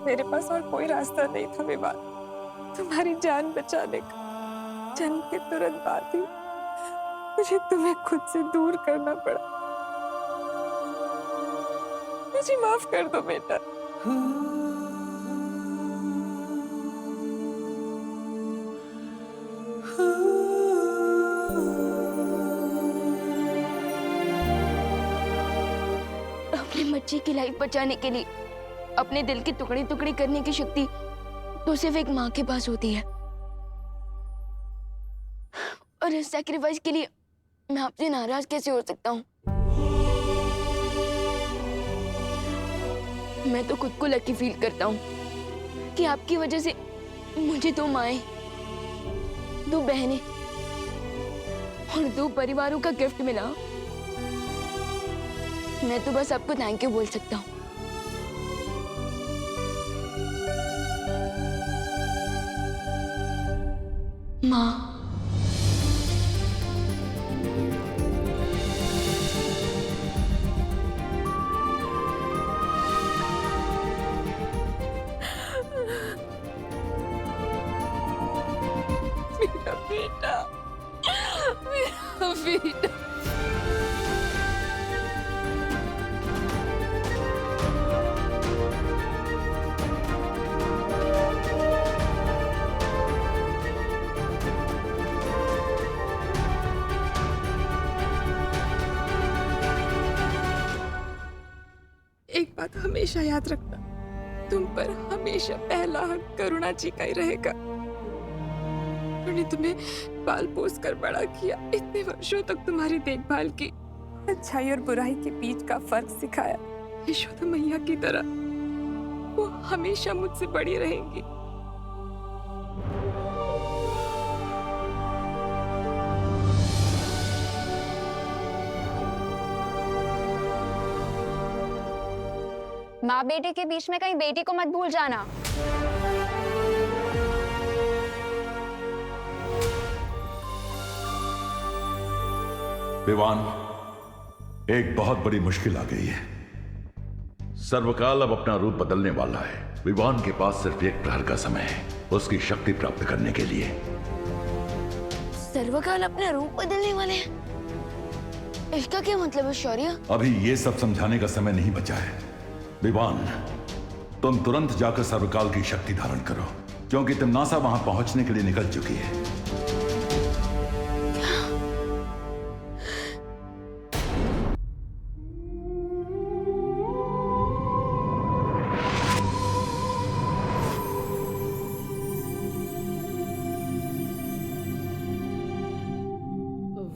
मेरे पास और कोई रास्ता नहीं था विवान, तुम्हारी जान बचाने का। जन्म के तुरंत बाद ही मुझे तुम्हें खुद से दूर करना पड़ा। मुझे माफ कर दो बेटा। अपने बच्चे की लाइफ बचाने के लिए अपने दिल के टुकड़े टुकड़े करने की शक्ति तो सिर्फ एक माँ के पास होती है। और इस सैक्रिफाइस के लिए मैं आपसे नाराज कैसे हो सकता हूँ? मैं तो खुद को लकी फील करता हूँ कि आपकी वजह से मुझे 2 माएं, 2 बहनें और 2 परिवारों का गिफ्ट मिला। मैं तो बस आपको थैंक यू बोल सकता हूँ। माँ, मेरा बेटा, मेरा बेटा। एक बात हमेशा याद रखना, तुम पर हमेशा पहला हक करुणा जी का ही रहेगा। उन्होंने तुम्हें पाल पोस कर बड़ा किया, इतने वर्षों तक तुम्हारी देखभाल की, अच्छाई और बुराई के बीच का फर्क सिखाया। यशोदा मैया की तरह वो हमेशा मुझसे बड़ी रहेंगी। माँ बेटे के बीच में कहीं बेटी को मत भूल जाना। विवान, एक बहुत बड़ी मुश्किल आ गई है। सर्वकाल अब अपना रूप बदलने वाला है। विवान के पास सिर्फ एक प्रहर का समय है उसकी शक्ति प्राप्त करने के लिए। सर्वकाल अपना रूप बदलने वाले हैं? इसका क्या मतलब है शौर्य? अभी ये सब समझाने का समय नहीं बचा है। विवान, तुम तुरंत जाकर सर्वकाल की शक्ति धारण करो, क्योंकि तिम्नासा वहां पहुंचने के लिए निकल चुकी है।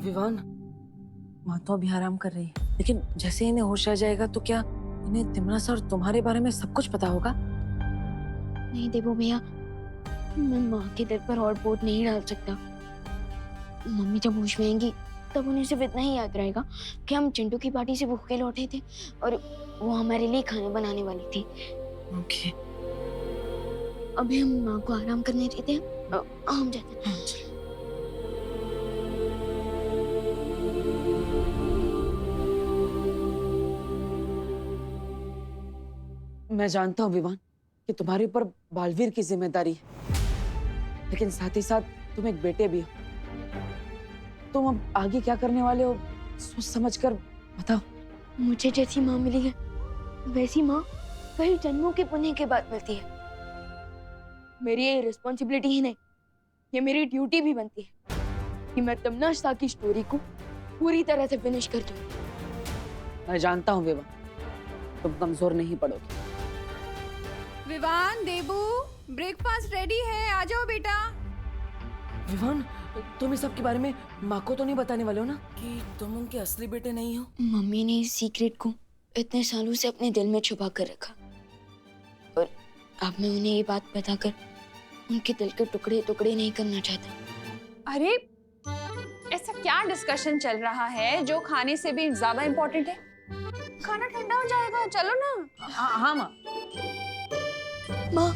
विवान, माँ तो अभी आराम कर रही है, लेकिन जैसे इन्हें होश आ जाएगा तो क्या इन्हें तिम्नासा और तुम्हारे बारे में सब कुछ पता होगा? नहीं देवो भैया, मैं माँ के दिल पर और बोझ नहीं डाल सकता। मम्मी जब होश में आएंगी तब उन्हें सिर्फ इतना ही याद रहेगा कि हम चिंटू की पार्टी से भूखे लौटे थे और वो हमारे लिए खाना बनाने वाली थी। ओके। अभी हम माँ को आराम करने देते हैं, हम जाते हैं। मैं जानता हूँ विवान कि तुम्हारे ऊपर बालवीर की जिम्मेदारी है, लेकिन साथ ही साथ तुम एक बेटे भी हो। तुम अब आगे क्या करने वाले हो सोच समझ कर बताओ। मुझे जैसी माँ मिली है वैसी माँ कई जन्मों के पुण्य के बाद मिलती है। मेरी ये रिस्पॉन्सिबिलिटी ही नहीं, ये मेरी ड्यूटी भी बनती है कि मैं तमन्ना की स्टोरी को पूरी तरह से फिनिश कर दूं। मैं जानता हूँ विवान, तुम कमजोर नहीं पड़ोगे। विवान, देबू, ब्रेकफास्ट रेडी है, आ जाओ बेटा। विवान, तुम इस सब के बारे में माँ को तो नहीं बताने वाले हो ना कि तुम उनके असली बेटे नहीं हो? मम्मी ने इस सीक्रेट को इतने सालों से अपने दिल में छुपा कर रखा और अब मैं उन्हें ये बात बताकर उनके दिल के टुकड़े टुकड़े नहीं करना चाहता। अरे ऐसा क्या डिस्कशन चल रहा है जो खाने से भी ज्यादा इम्पोर्टेंट है? खाना ठंडा हो जाएगा, चलो ना। हाँ माँ। माँ,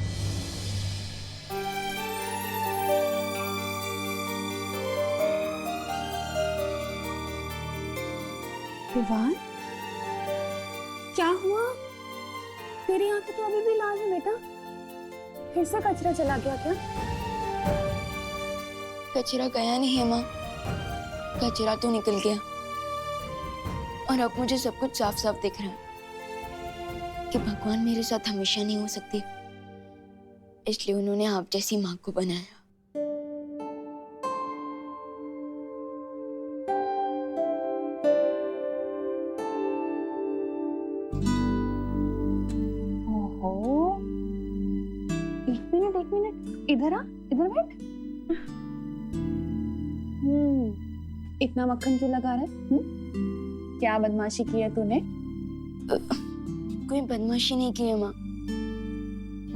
विवान, क्या हुआ? तेरी आंखें तो अभी भी लाल है बेटा। फिर से कचरा चला गया क्या? कचरा गया नहीं है माँ, कचरा तो निकल गया। और अब मुझे सब कुछ साफ साफ दिख रहा है कि भगवान मेरे साथ हमेशा नहीं हो सकती, इसलिए उन्होंने आप जैसी माँ को बनाया। ओहो, एक मिनट, इधर आ, इधर बैठ। इतना मक्खन क्यों लगा रहा है? क्या बदमाशी की है तूने? कोई बदमाशी नहीं की है माँ,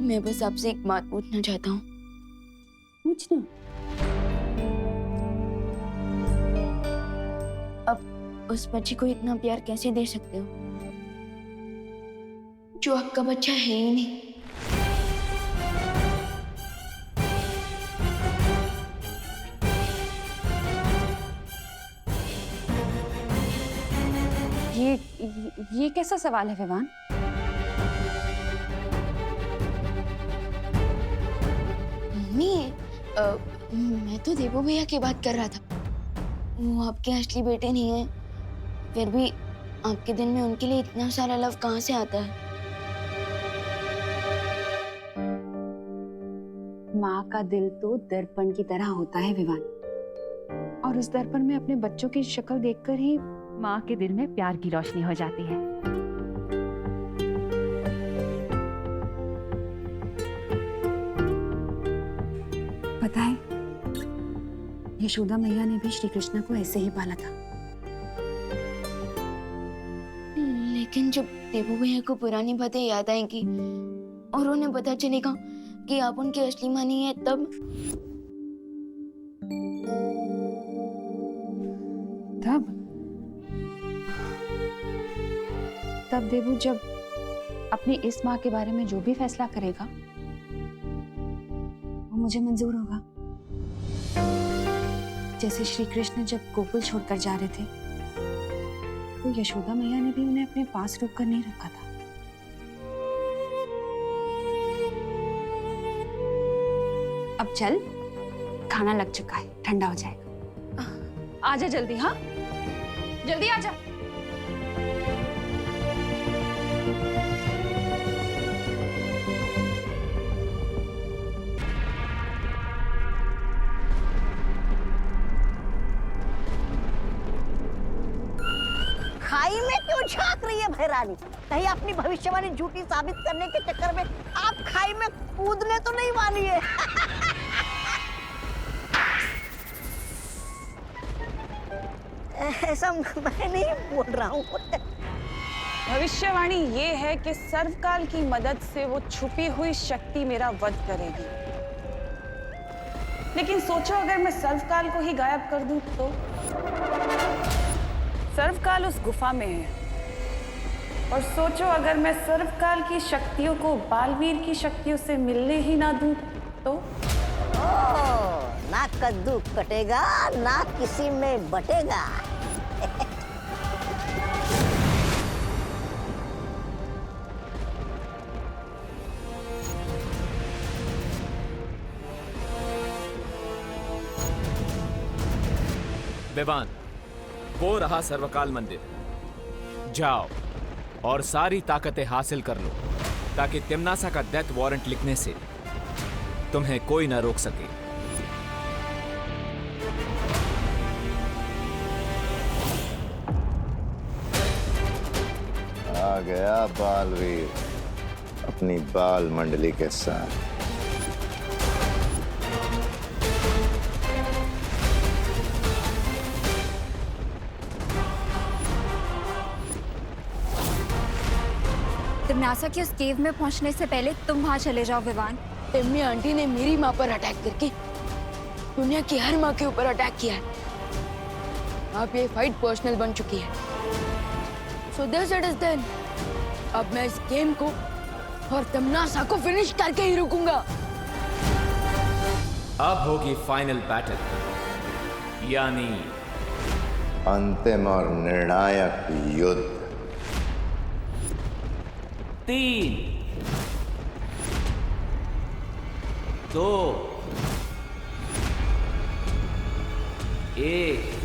मैं बस आपसे एक बात पूछना चाहता हूँ। पूछना। अब उस बच्चे को इतना प्यार कैसे दे सकते हो जो आपका बच्चा है ही नहीं? ये कैसा सवाल है विवान? मम्मी, मैं तो देवो भैया की बात कर रहा था। वो आपके असली बेटे नहीं है, फिर भी आपके दिल में उनके लिए इतना सारा लव कहाँ से आता है? माँ का दिल तो दर्पण की तरह होता है विवान, और उस दर्पण में अपने बच्चों की शक्ल देखकर ही माँ के दिल में प्यार की रोशनी हो जाती है। पता है, यशोदा मैया ने भी श्री कृष्ण को ऐसे ही पाला था। लेकिन जब देवो भैया को पुरानी बातें याद आएंगी और उन्हें पता चलेगा कि आप उनकी असली माँ नहीं है, तब देवू जब अपनी इस माँ के बारे में जो भी फैसला करेगा वो मुझे मंजूर होगा। जैसे श्री कृष्ण जब गोकुल छोड़कर जा रहे थे तो यशोदा मैया ने भी उन्हें अपने पास रोक कर नहीं रखा था। अब चल, खाना लग चुका है, ठंडा हो जाएगा। आजा जल्दी, हाँ जल्दी आजा। खाई में क्यों झांक रही है भैरानी? कहीं अपनी भविष्यवाणी झूठी साबित करने के चक्कर में आप खाई में कूदने तो नहीं वाली है? ऐसा मैं नहीं बोल रहा हूँ। भविष्यवाणी ये है कि सर्वकाल की मदद से वो छुपी हुई शक्ति मेरा वध करेगी। लेकिन सोचो, अगर मैं सर्वकाल को ही गायब कर दूं तो? सर्वकाल उस गुफा में है, और सोचो अगर मैं सर्वकाल की शक्तियों को बालवीर की शक्तियों से मिलने ही ना दूं तो? ना कद्दू कटेगा ना किसी में बटेगा। विवान, वो रहा सर्वकाल मंदिर। जाओ और सारी ताकतें हासिल कर लो ताकि तिम्नासा का डेथ वारंट लिखने से तुम्हें कोई ना रोक सके। आ गया बालवीर अपनी बाल मंडली के साथ। तिम्नासा की उस केव में पहुंचने से पहले तुम वहां चले जाओ विवान। एम्मी आंटी ने मेरी माँ पर अटैक करके दुनिया की हर माँ के ऊपर अटैक किया है। अब ये फाइट पर्सनल बन चुकी है। So this it is then. अब मैं इस गेम को और तिम्नासा को फिनिश करके ही रुकूंगा। अब होगी फाइनल बैटल, यानी अंतिम और निर्णायक युद्ध। 3, 2 1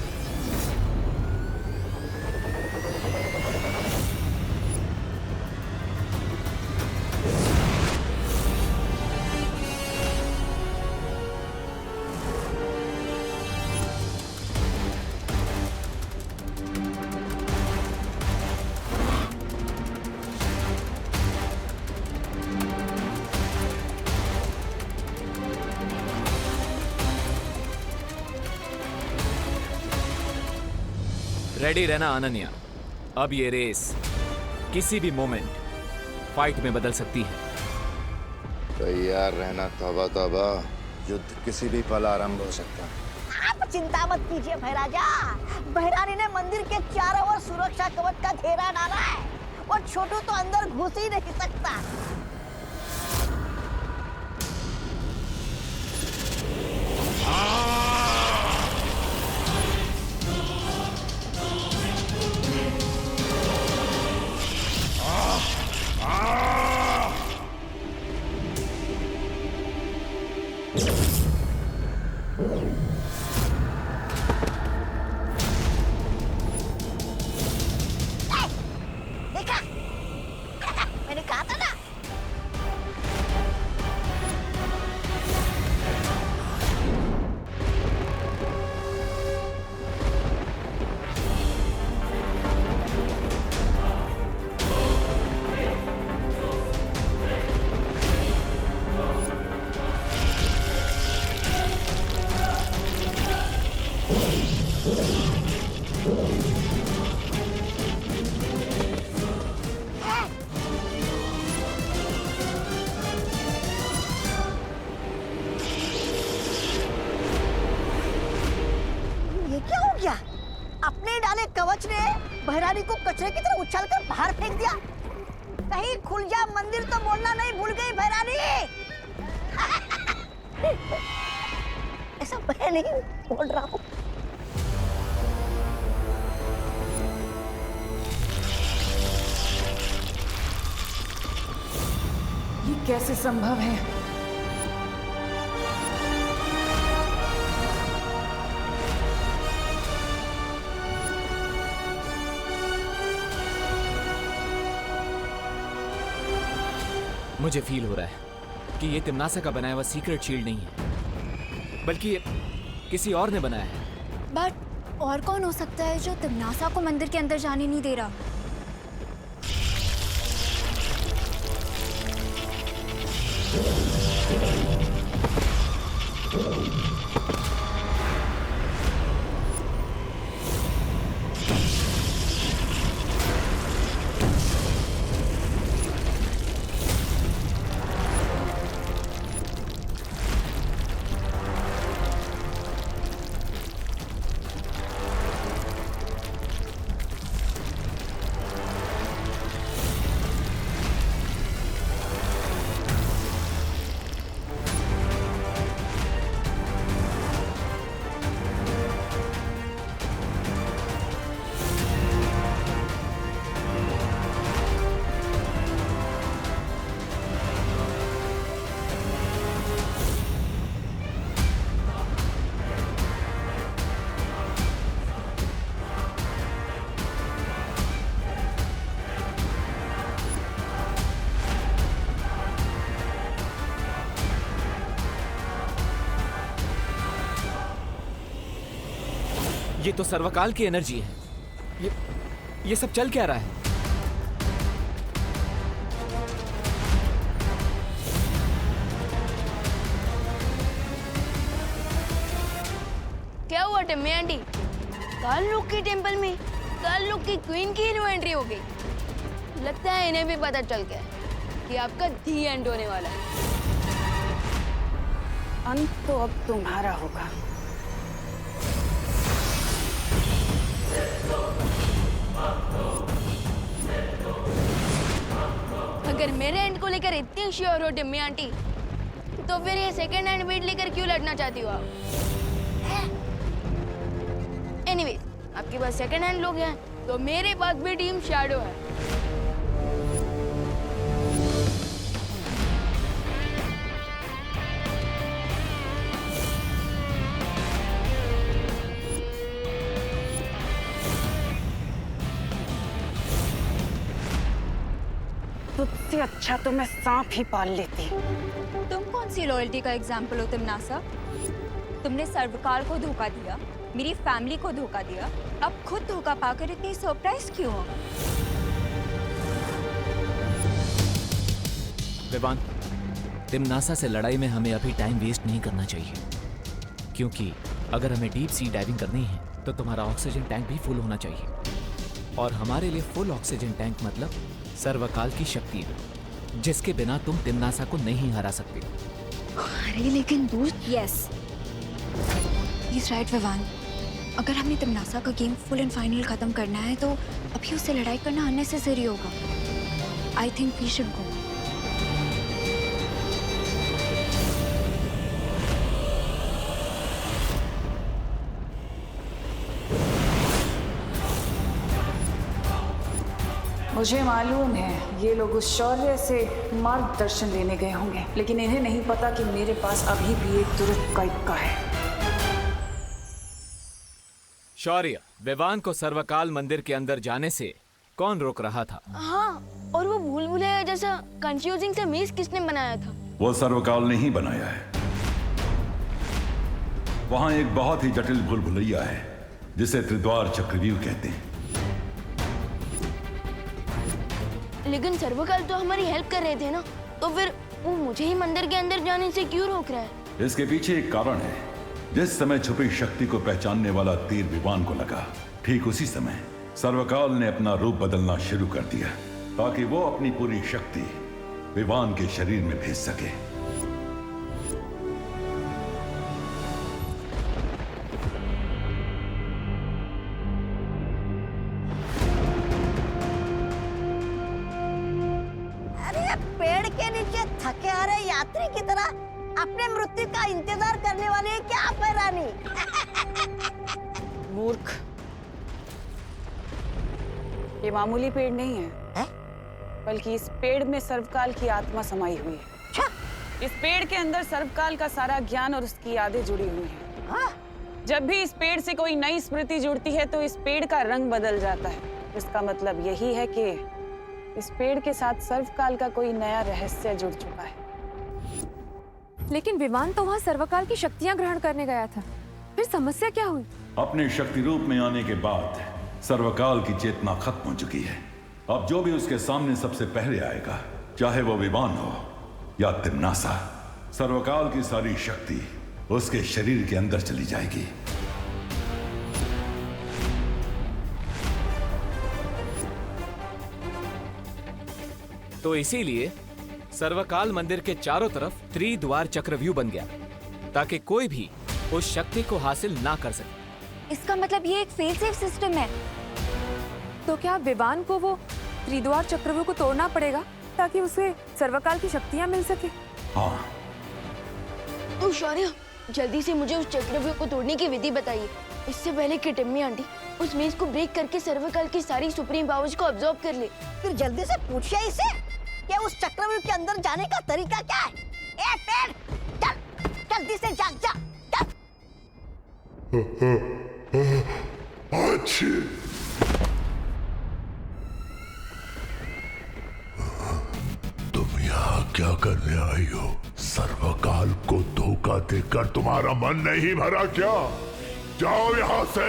रेडी रहना अनन्या। अब ये रेस किसी भी मोमेंट फाइट में बदल सकती है। तैयार रहना तौबा तौबा, युद्ध किसी भी पल आरंभ हो सकता है। आप चिंता मत कीजिए भैराजा। भैरानी ने मंदिर के चारों ओर सुरक्षा कवच का घेरा डाला है और छोटू तो अंदर घुस ही नहीं सकता। देखा मैंने कहा था ना। ये क्या हो गया? अपने डाले कवच ने भैरानी को कचरे की तरह उछालकर बाहर फेंक दिया। कहीं खुल जा मंदिर तो बोलना नहीं भूल गई भैरानी। ऐसा मैं नहीं बोल रहा हूँ। ये कैसे संभव है? मुझे फील हो रहा है कि ये तिमनासा का बनाया हुआ सीक्रेट शील्ड नहीं है, बल्कि ये किसी और ने बनाया है। बट और कौन हो सकता है जो तिमनासा को मंदिर के अंदर जाने नहीं दे रहा? ये तो सर्वकाल की एनर्जी है। ये सब चल क्या रहा है? क्या हुआ टिम्मी आंटी? काल लोक के टेंपल में काल लोक की क्वीन की न्यू एंट्री हो गई। लगता है इन्हें भी पता चल गया कि आपका दी एंड होने वाला है। अंत तो अब तुम्हारा होगा। अगर मेरे एंड को लेकर इतनी श्योर हो टिम्मी आंटी, तो फिर ये सेकंड हैंड बीट लेकर क्यों लड़ना चाहती हो आप? एनीवेज, आपके पास सेकंड हैंड लोग हैं, तो मेरे पास भी टीम शैडो है। अच्छा तो मैं सांप ही पाल लेती। तुम कौन सी लॉयल्टी का एग्जाम्पल हो तिमनासा? तुमने सर्वकाल को धोखा दिया, मेरी फैमिली को धोखा दिया, अब खुद धोखा पाकर इतनी सरप्राइज क्यों हो? विवान, तिमनासा से लड़ाई में हमें अभी टाइम वेस्ट नहीं करना चाहिए, क्योंकि अगर हमें डीप सी डाइविंग करनी है तो तुम्हारा ऑक्सीजन टैंक भी फुल होना चाहिए, और हमारे लिए फुल ऑक्सीजन टैंक मतलब सर्वकाल की शक्तियां, जिसके बिना तुम तिमनासा को नहीं हरा सकते। अरे लेकिन दोस्त, यस इज राइट विवान, अगर हमें तिमनासा का गेम फुल एंड फाइनल खत्म करना है तो अभी उससे लड़ाई करना अननेसेसरी होगा। I think we should go. मुझे मालूम है ये लोग उस शौर्य से मार्गदर्शन लेने गए होंगे, लेकिन इन्हें नहीं पता कि मेरे पास अभी भी एक तुरंत का इक्का है। शौर्य, विवान को सर्वकाल मंदिर के अंदर जाने से कौन रोक रहा था? हाँ, और वो भूल भुलैया जैसा कंफ्यूजिंग सा मेज किसने बनाया था? वो सर्वकाल ने ही बनाया है। वहां एक बहुत ही जटिल भूल भुलैया है जिसे त्रिद्वार चक्रव्यूह कहते हैं। लेकिन सर्वकाल तो हमारी हेल्प कर रहे थे ना, तो फिर वो मुझे ही मंदिर के अंदर जाने से क्यों रोक रहा है? इसके पीछे एक कारण है। जिस समय छुपी शक्ति को पहचानने वाला तीर विवान को लगा, ठीक उसी समय सर्वकाल ने अपना रूप बदलना शुरू कर दिया ताकि वो अपनी पूरी शक्ति विवान के शरीर में भेज सके। अरे पेड़ के नीचे थके हारे यात्री की तरह अपने मृत्यु का इंतजार करने वाले हैं क्या आप, रानी? मूर्ख, ये मामूली पेड़ नहीं है, बल्कि इस पेड़ में सर्वकाल की आत्मा समाई हुई है। इस पेड़ के अंदर सर्वकाल का सारा ज्ञान और उसकी यादें जुड़ी हुई हैं। जब भी इस पेड़ से कोई नई स्मृति जुड़ती है तो इस पेड़ का रंग बदल जाता है। इसका मतलब यही है कि इस पेड़ के साथ सर्वकाल का कोई नया रहस्य जुड़ चुका है। लेकिन विवान तो वहाँ सर्वकाल की शक्तियाँ ग्रहण करने गया था, फिर समस्या क्या हुई? अपने शक्ति रूप में आने के बाद सर्वकाल की चेतना खत्म हो चुकी है। अब जो भी उसके सामने सबसे पहले आएगा, चाहे वो विवान हो या तिमनासा, सर्वकाल की सारी शक्ति उसके शरीर के अंदर चली जाएगी। तो इसीलिए सर्वकाल मंदिर के चारों तरफ त्रिद्वार चक्रव्यूह बन गया ताकि कोई भी उस शक्ति को हासिल ना कर सके। इसका मतलब ये एक फेल सेफ सिस्टम है। तो क्या विवान को वो त्रिद्वार चक्रव्यूह को तोड़ना पड़ेगा ताकि उसे सर्वकाल की शक्तियाँ मिल सके? हाँ। तो शौर्य, जल्दी से मुझे उस चक्रव्यूह को तोड़ने की विधि बताइए, इससे पहले कि टिम्मी आंटी उस मेज को ब्रेक करके सर्वकाल की सारी सुप्रीम पावर्स को अब्सॉर्ब कर ले। फिर जल्दी से पूछिए इसे कि उस चक्रव्यूह के अंदर जाने का तरीका क्या है। ए पेड़, चल जल्दी से जा जा चल। अच्छी तुम यहाँ क्या करने आई हो? सर्वकाल को धोखा देकर तुम्हारा मन नहीं भरा क्या? जाओ यहाँ से,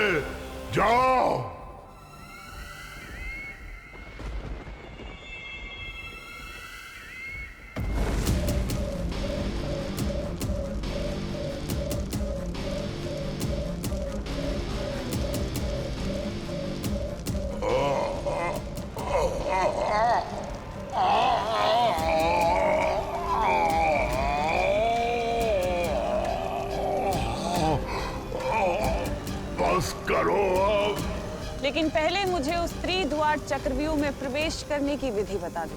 जाओ। बस करो अब। लेकिन पहले मुझे उस त्रिद्वार चक्रव्यूह में प्रवेश करने की विधि बता दो।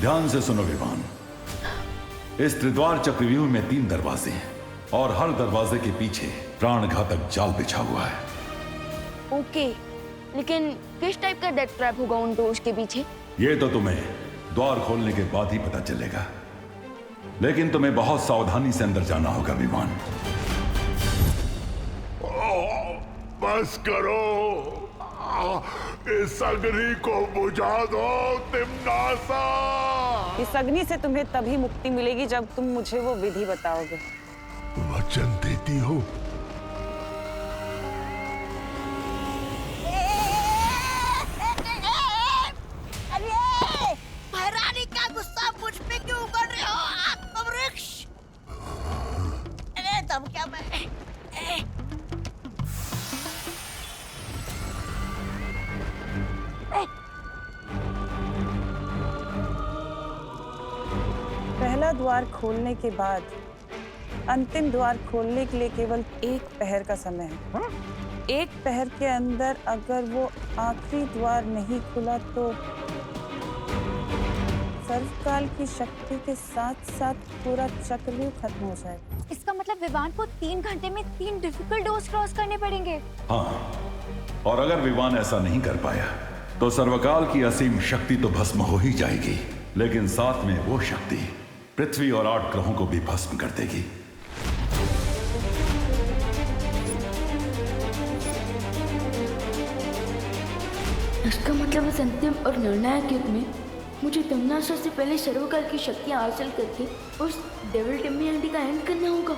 ध्यान से सुनो विवान, इस त्रिद्वार चक्रव्यूह में 3 दरवाजे हैं और हर दरवाजे के पीछे प्राणघातक जाल बिछा हुआ है। ओके, लेकिन किस टाइप का डेथ ट्रैप होगा उन डोर्स के पीछे? ये तो तुम्हें द्वार खोलने के बाद ही पता चलेगा, लेकिन तुम्हें बहुत सावधानी से अंदर जाना होगा विमान। बस करो। इस अग्नि को बुझा दो तिम्नासा। इस अग्नि से तुम्हें तभी मुक्ति मिलेगी जब तुम मुझे वो विधि बताओगे। वचन देती हो? अरे महारानी का गुस्सा मुझ पे क्यों उगल रहे हो आत्मवृक्ष? अरे तब क्या मैं पहला द्वार खोलने के बाद अंतिम द्वार खोलने के लिए केवल 1 पहर का समय है। 1 पहर के अंदर अगर वो आखिरी द्वार नहीं खुला तो सर्वकाल की शक्ति के साथ साथ पूरा चक्रव्यूह खत्म हो जाएगा। इसका मतलब विवान को 3 घंटे में 3 डिफिकल्ट डोर्स क्रॉस करने पड़ेंगे। हाँ, और अगर विवान ऐसा नहीं कर पाया तो सर्वकाल की असीम शक्ति तो भस्म हो ही जाएगी, लेकिन साथ में वो शक्ति पृथ्वी और 8 ग्रहों को भी भस्म कर देगी। इसका मतलब इस अंतिम और निर्णायक युद्ध में मुझे तिम्नासा से पहले सर्वकाल की शक्तियां हासिल करके उस डेविल टिम्मी आंटी का एंड करना होगा।